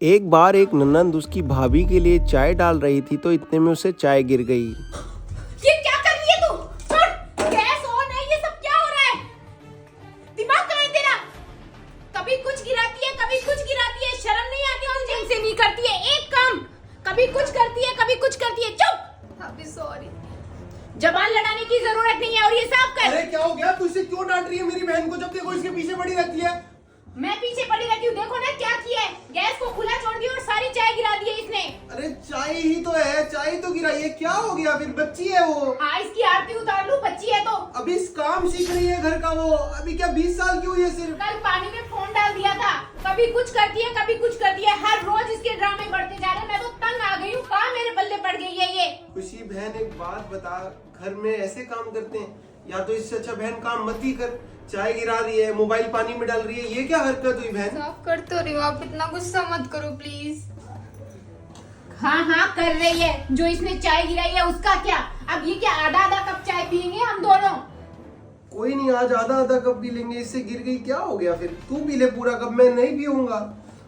एक बार एक ननंद उसकी भाभी के लिए चाय डाल रही थी तो इतने में उसे चाय गिर गई। ये क्या कर रही है तू? छोड़, गैस ऑन है, ये सब क्या हो रहा है? दिमाग कहाँ है तेरा? कभी कुछ गिराती है, कभी कुछ गिराती है, शर्म नहीं आती और ढंग से नहीं करती है एक काम। कभी कुछ करती है, कभी कुछ करती है। चुप। भाभी सॉरी। जबान लड़ाने की जरूरत नहीं है और ये साफ कर। अरे क्या हो गया? तू इसे क्यों डांट रही है मेरी बहन को? जब देखो इसके पीछे पड़ी रहती है। मैं पीछे पड़ी रहती हूँ, देखो ना क्या किया है। गैस को खुला छोड़ दिया और सारी चाय गिरा दी है इसने। अरे चाय ही तो है, चाय तो गिराई है, क्या हो गया? फिर बच्ची है वो। हाँ, इसकी आरती उतार लूं, बच्ची है तो। अभी इस काम सीख रही है घर का वो। अभी क्या 20 साल की हुई है सिर्फ। कल पानी में फोन डाल दिया था। कभी कुछ करती है, कभी कुछ करती है। हर रोज इसके ड्रामे बढ़ते जा रहे हैं। मैं तो तंग आ गई हूँ। कहाँ मेरे पल्ले पड़ गई है ये। खुशी बहन एक बात बता, घर में ऐसे काम करते हैं? या तो इससे अच्छा बहन काम मत ही कर। चाय गिरा रही है, मोबाइल पानी में डाल रही है, ये क्या हरकत हुई बहन? साफ कर तो रही हूँ, आप इतना गुस्सा मत करो प्लीज। हाँ हाँ कर रही है। जो इसने चाय गिराई है उसका क्या? अब ये क्या आधा आधा कप चाय पियेंगे हम दोनों? कोई नहीं, आज आधा आधा कप पी लेंगे। इससे गिर गई, क्या हो गया? फिर तू पी ले पूरा कप, मैं नहीं पीऊंगा।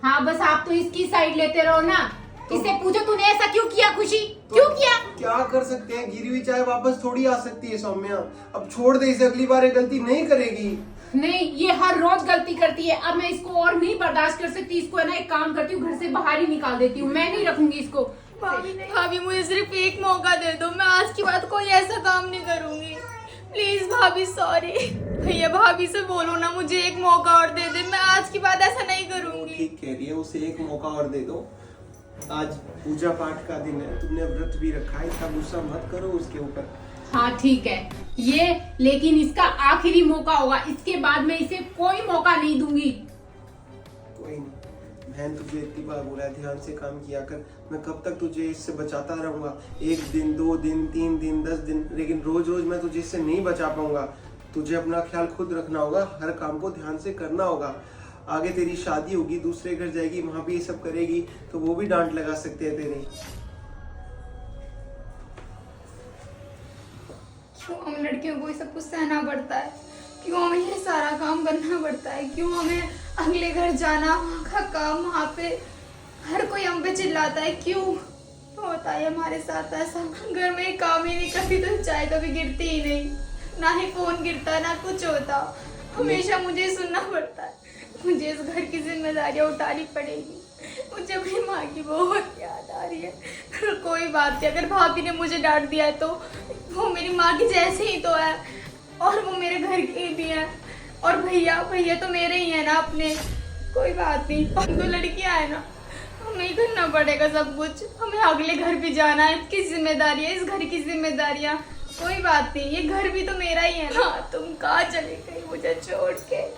हाँ बस आप तो इसकी साइड लेते रहो ना। इससे पूछो तूने ऐसा क्यों किया खुशी? क्यों किया? क्या कर सकते हैं, गिरी हुई चाय वापस थोड़ी आ सकती है सौम्या। अब छोड़ दे इसे, अगली बार ये गलती नहीं करेगी। नहीं, ये हर रोज गलती करती है। अब मैं इसको और नहीं बर्दाश्त कर सकती। इसको है ना, एक काम करती हूँ, घर से बाहर ही निकाल देती हूँ। मैं नहीं रखूंगी इसको। भाभी मुझे सिर्फ एक मौका दे दो, मैं आज के बाद कोई ऐसा काम नहीं करूंगी। प्लीज भाभी सॉरी। भैया भाभी से बोलो ना, मुझे एक मौका और दे दे, मैं आज के बाद ऐसा नहीं करूंगी। ठीक कह रही है, उसे एक मौका और दे दो। आज पूजा पाठ का दिन है, तुमने व्रत भी रखा है, इतना गुस्सा मत करो उसके ऊपर। हाँ ठीक है ये, लेकिन इसका आखिरी मौका होगा। इसके बाद मैं इसे कोई मौका नहीं दूंगी। कोई नहीं बहन, तुझे इतनी बार बोला है ध्यान से काम किया कर। मैं कब तक तुझे इससे बचाता रहूंगा? 1 दिन 2 दिन 3 दिन 10 दिन, लेकिन रोज रोज मैं तुझे इससे नहीं बचा पाऊंगा। तुझे अपना ख्याल खुद रखना होगा, हर काम को ध्यान से करना होगा। आगे तेरी शादी होगी, दूसरे घर जाएगी, वहां भी ये सब करेगी तो वो भी डांट लगा सकते हैं तेरे। क्यों हम लड़कियों को ये सब कुछ सहना पड़ता है? क्यों हमें ये सारा काम करना पड़ता है? क्यों हमें अगले घर जाना, वहाँ का काम, वहाँ पे हर कोई हम पे चिल्लाता है? क्यों होता है हमारे साथ ऐसा? घर में काम ही नहीं करती तो चाय कभी गिरती ही नहीं, ना ही फोन गिरता, ना कुछ होता। हमेशा मुझे सुनना पड़ता है। मुझे इस घर की जिम्मेदारियाँ उठानी पड़ेगी। मुझे अपनी माँ की बहुत याद आ रही है। कोई बात नहीं, अगर भाभी ने मुझे डांट दिया है तो वो मेरी माँ की जैसे ही तो है, और वो मेरे घर की भी है। और भैया भैया तो मेरे ही है ना अपने। कोई बात नहीं, हम तो लड़कियां है ना, हमें ही करना पड़ेगा सब कुछ। हमें अगले घर भी जाना है, इसकी जिम्मेदारियाँ, इस घर की जिम्मेदारियाँ। कोई बात नहीं, ये घर भी तो मेरा ही है ना। तुम कहाँ चले गई मुझे छोड़ के?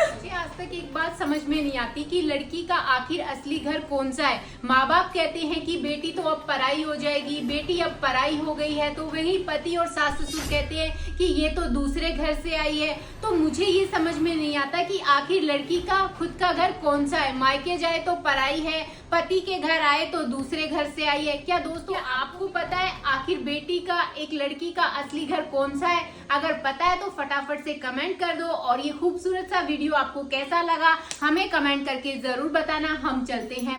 मुझे आज तक एक बात समझ में नहीं आती कि लड़की का आखिर असली घर कौन सा है। माँ बाप कहते हैं कि बेटी तो अब पराई हो जाएगी, बेटी अब पराई हो गई है, तो वही पति और सास ससुर कहते हैं कि ये तो दूसरे घर से आई है। तो मुझे ये समझ में नहीं आता कि आखिर लड़की का खुद का घर कौन सा है। मायके जाए तो पराई है, पति के घर आए तो दूसरे घर से आई है। क्या दोस्तों आपको पता है आखिर बेटी का, एक लड़की का असली घर कौन सा है? अगर पता है तो फटाफट से कमेंट कर दो। और ये खूबसूरत सा वीडियो आपको कैसा लगा हमें कमेंट करके जरूर बताना। हम चलते हैं